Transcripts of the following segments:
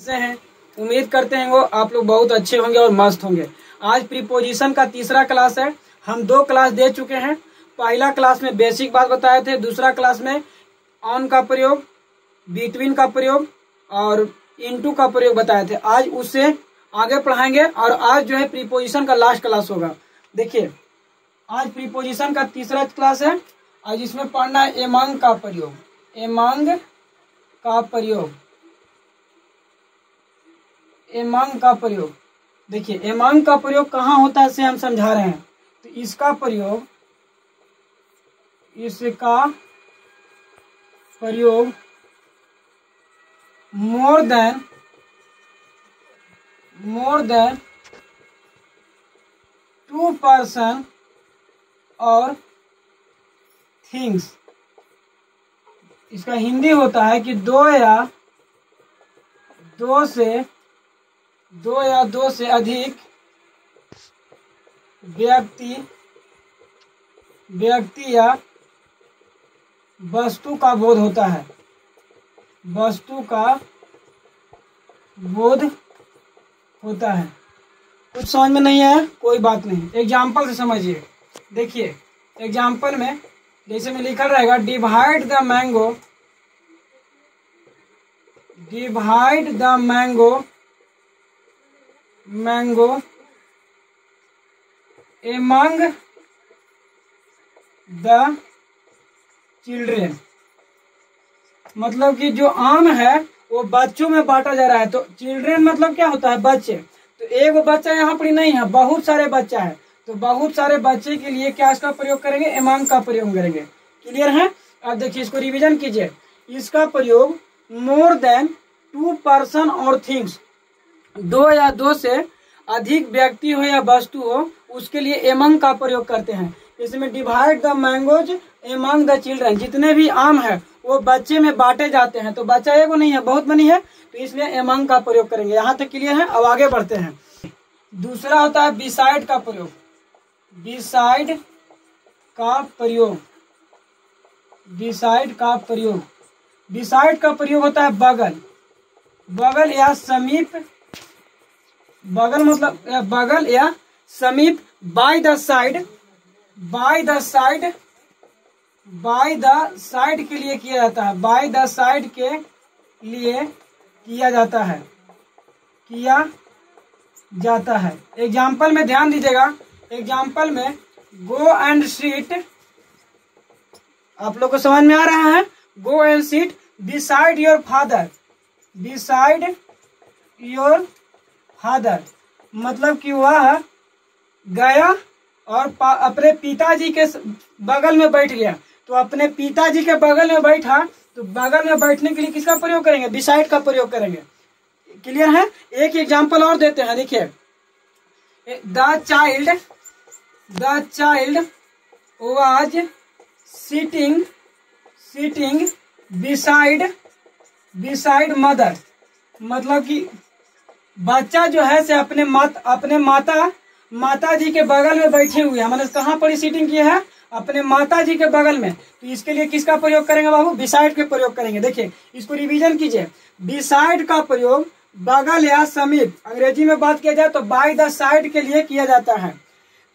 कैसे हैं? उम्मीद करते हैं वो आप लोग बहुत अच्छे होंगे और मस्त होंगे। आज प्रीपोजिशन का तीसरा क्लास है। हम 2 क्लास दे चुके हैं। पहला क्लास में बेसिक बात बताए थे, दूसरा क्लास में ऑन का प्रयोग, बिटवीन का प्रयोग और इनटू का प्रयोग बताए थे। आज उससे आगे पढ़ाएंगे और आज जो है प्रीपोजिशन का लास्ट क्लास होगा। देखिए, आज प्रीपोजिशन का तीसरा क्लास है। आज इसमें पढ़ना है एमंग का प्रयोग। एमंग का प्रयोग, एमंग का प्रयोग। देखिए, एमंग का प्रयोग कहाँ होता है इसे हम समझा रहे हैं। तो इसका प्रयोग मोर देन 2 पर्सन और थिंग्स। इसका हिंदी होता है कि दो या दो से अधिक व्यक्ति या वस्तु का बोध होता है। वस्तु का बोध होता है। कुछ समझ में नहीं है कोई बात नहीं, एग्जाम्पल से समझिए। देखिए, एग्जाम्पल में जैसे में लिखा रहेगा, divide the mango among the children. मतलब कि जो आम है वो बच्चों में बांटा जा रहा है। तो चिल्ड्रेन मतलब क्या होता है? बच्चे। तो एक बच्चा यहाँ पर नहीं है, बहुत सारे बच्चा है। तो बहुत सारे बच्चे के लिए क्या इसका प्रयोग करेंगे? एमंग का प्रयोग करेंगे। क्लियर है? अब देखिए, इसको रिवीजन कीजिए। इसका प्रयोग मोर देन 2 पर्सन और थिंग्स, 2 या 2 से अधिक व्यक्ति हो या वस्तु हो, उसके लिए एमंग का प्रयोग करते हैं। इसमें divide the mangoes among the children, जितने भी आम है वो बच्चे में बांटे जाते हैं। तो बच्चा एगो नहीं है, बहुत बनी है, तो इसलिए एमंग का प्रयोग करेंगे। यहाँ तक क्लियर है? अब आगे बढ़ते हैं। दूसरा होता है बिसाइड का प्रयोग। बिसाइड का प्रयोग होता है बगल या समीप। बगल मतलब बगल या समीप। बाय द साइड के लिए किया जाता है। बाय द साइड के लिए किया जाता है। एग्जाम्पल में ध्यान दीजिएगा। एग्जाम्पल में गो एंड सीट, आप लोग को समझ में आ रहा है? Go and seat beside your father. मतलब कि वह गया और अपने पिताजी के बगल में बैठ गया। तो अपने पिताजी के बगल में बैठा, तो बगल में बैठने के लिए किसका प्रयोग करेंगे? बिसाइड का प्रयोग करेंगे। क्लियर है? एक एग्जाम्पल और देते हैं। देखिए, the child was sitting beside mother. मतलब कि बच्चा जो है से अपने माता जी के बगल में बैठे हुए हैं। मतलब कहाँ पर सीटिंग किया है? अपने माता जी के बगल में। तो इसके लिए किसका प्रयोग करेंगे बाबू? बिसाइड के प्रयोग करेंगे। देखिए, इसको रिवीजन कीजिए। बिसाइड का प्रयोग बगल या समीप, अंग्रेजी में बात किया जाए तो बाय द साइड के लिए किया जाता है।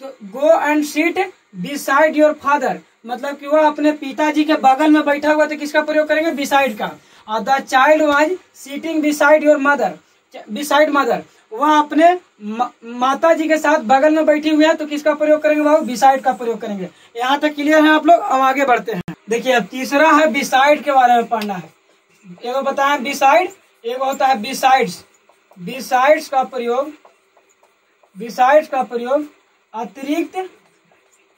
तो go and seat beside your father, मतलब कि वह अपने पिताजी के बगल में बैठा हुआ, तो किसका प्रयोग करेंगे? बिसाइड का। और the child was sitting beside mother, वह अपने माता जी के साथ बगल में बैठी हुई है, तो किसका प्रयोग करेंगे बाबू? बिसाइड का प्रयोग करेंगे। यहाँ तक क्लियर है आप लोग? अब आगे बढ़ते हैं। देखिए, अब तीसरा है बिसाइड के बारे में पढ़ना है। एगो बताएं बिसाइड, एगो होता है बिसाइड्स। बिसाइड्स का प्रयोग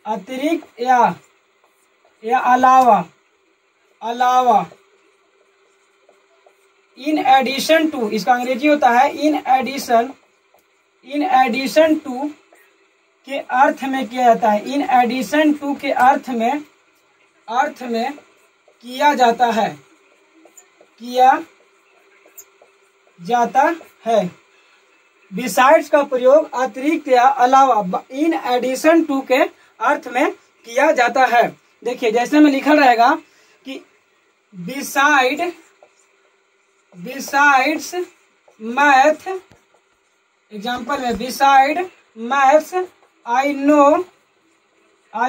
अतिरिक्त या अलावा। इन एडिशन टू, इसका अंग्रेजी होता है इन एडिशन टू के अर्थ में किया जाता है। इन एडिशन टू के अर्थ में किया जाता है। बिसाइड्स का प्रयोग अतिरिक्त या अलावा, इन एडिशन टू के अर्थ में किया जाता है। देखिए जैसे में लिखा रहेगा कि बिसाइड्स मैथ, एग्जाम्पल में beside maths I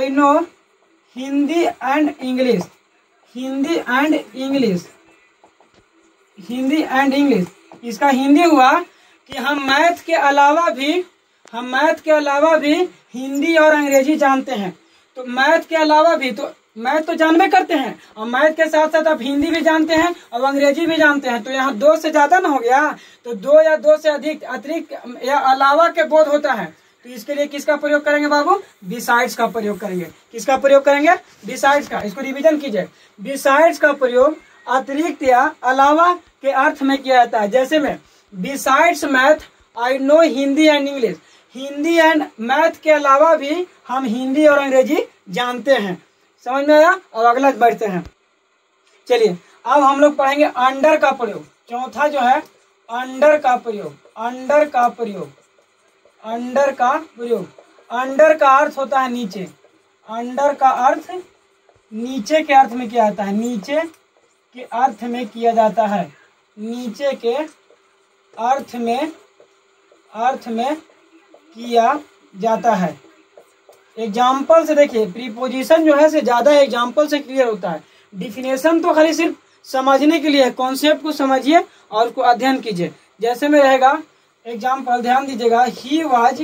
know Hindi and English, Hindi and English. इसका हिंदी हुआ कि हम मैथ के अलावा भी हिंदी और अंग्रेजी जानते हैं। तो मैथ के अलावा भी, तो मैथ तो जानबे करते हैं और मैथ के साथ साथ आप हिंदी भी जानते हैं और अंग्रेजी भी जानते हैं। तो यहाँ 2 से ज्यादा ना हो गया, तो 2 या 2 से अधिक अतिरिक्त या अलावा के बोध होता है। तो इसके लिए किसका प्रयोग करेंगे बाबू? बिसाइड्स का प्रयोग करेंगे। किसका प्रयोग करेंगे? बिसाइड्स का। इसको रिवीजन कीजिए। बिसाइड्स का प्रयोग अतिरिक्त या अलावा के अर्थ में किया जाता है। जैसे में besides math I know Hindi and English, Hindi and math के अलावा भी हम हिंदी और अंग्रेजी जानते हैं। समझ में आया? और अगला बढ़ते हैं। चलिए अब हम लोग पढ़ेंगे अंडर का प्रयोग। चौथा जो है अंडर का प्रयोग। अंडर का अर्थ होता है नीचे। अंडर का अर्थ नीचे के अर्थ में किया जाता है। नीचे के अर्थ में किया जाता है। नीचे के अर्थ में किया जाता है। एग्जाम्पल से देखिए, प्रीपोजिशन जो है से ज्यादा एग्जाम्पल से क्लियर होता है। डिफिनेशन तो खाली सिर्फ समझने के लिए है, कॉन्सेप्ट को समझिए और उसको अध्ययन कीजिए। जैसे में रहेगा एग्जाम्पल, ध्यान दीजिएगा। He was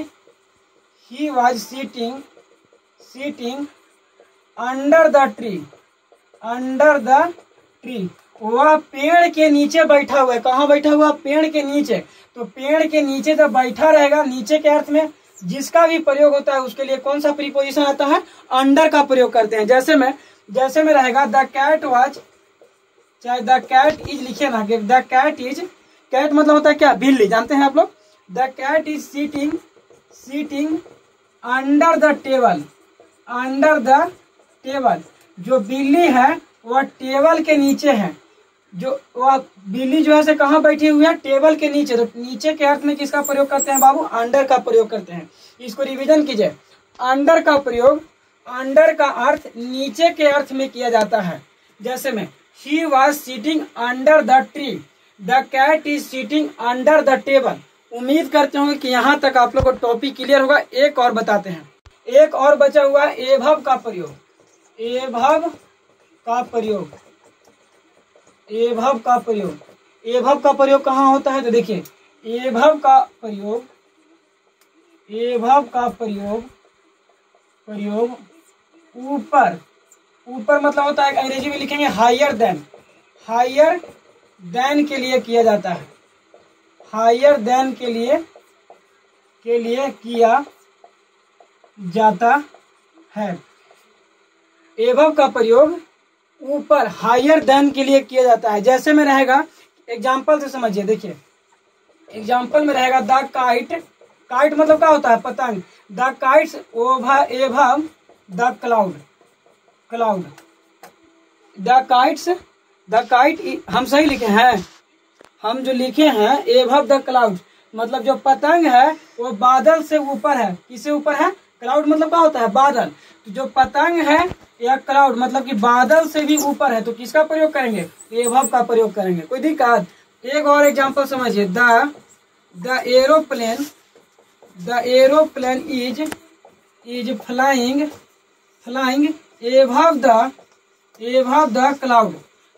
sitting under the tree. वह पेड़ के नीचे बैठा हुआ है। कहाँ बैठा हुआ? पेड़ के नीचे। तो पेड़ के नीचे जब बैठा रहेगा, नीचे के अर्थ में जिसका भी प्रयोग होता है उसके लिए कौन सा प्रीपोजिशन आता है? अंडर का प्रयोग करते हैं। जैसे में रहेगा द कैट वाज, चाहे द कैट इज लिखे ना, द कैट इज, कैट मतलब होता है क्या? बिल्ली। जानते हैं आप लोग? The cat is sitting under the table. जो बिल्ली है वह टेबल के नीचे है। जो वह बिल्ली जो है से कहाँ बैठी हुई है? टेबल के नीचे। तो नीचे के अर्थ में किसका प्रयोग करते हैं बाबू? अंडर का प्रयोग करते हैं। इसको रिवीजन कीजिए। अंडर का प्रयोग, अंडर का अर्थ नीचे के अर्थ में किया जाता है। जैसे में he was sitting under the tree, the cat is sitting under the table. उम्मीद करते होंगे कि यहाँ तक आप लोग को टॉपिक क्लियर होगा। एक और बताते हैं। एक और बचा हुआ एभव का प्रयोग। एभव का प्रयोग कहाँ होता है? तो देखिए एभव का प्रयोग ऊपर मतलब होता है, अंग्रेजी में लिखेंगे हायर देन के लिए किया जाता है। हायर देन के लिए किया जाता है। एभव का प्रयोग ऊपर, हायर देन के लिए किया जाता है। जैसे में रहेगा, एग्जाम्पल से समझिए। देखिए एग्जाम्पल में रहेगा द काइट मतलब क्या होता है? पतंग। The kites above the cloud. The kite हम सही लिखे हैं। हम जो लिखे हैं एभव द क्लाउड, मतलब जो पतंग है वो बादल से ऊपर है। किससे ऊपर है? क्लाउड मतलब क्या होता है? बादल। तो जो पतंग है या क्लाउड मतलब कि बादल से भी ऊपर है। तो किसका प्रयोग करेंगे? एभव का प्रयोग करेंगे। कोई दिक्कत? एक और एग्जांपल समझिए। The aeroplane is flying above the cloud,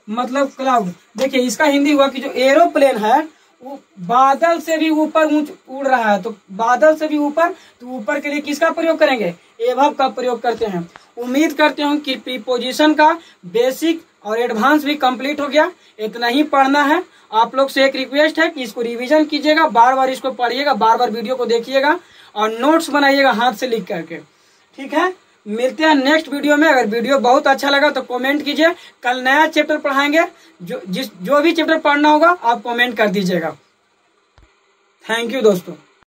मतलब क्लाउड। देखिए इसका हिंदी हुआ कि जो एरोप्लेन है वो बादल से भी ऊपर उड़ रहा है। तो बादल से भी ऊपर, तो ऊपर के लिए किसका प्रयोग करेंगे? एभव का प्रयोग करते हैं। उम्मीद करते हूँ कि प्रीपोजिशन का बेसिक और एडवांस भी कंप्लीट हो गया। इतना ही पढ़ना है। आप लोग से एक रिक्वेस्ट है कि इसको रिवीजन कीजिएगा, बार बार इसको पढ़िएगा, बार बार वीडियो को देखिएगा और नोट्स बनाइएगा हाथ से लिख करके। ठीक है, मिलते हैं नेक्स्ट वीडियो में। अगर वीडियो बहुत अच्छा लगा तो कमेंट कीजिए। कल नया चैप्टर पढ़ाएंगे। जो भी चैप्टर पढ़ना होगा आप कमेंट कर दीजिएगा। थैंक यू दोस्तों।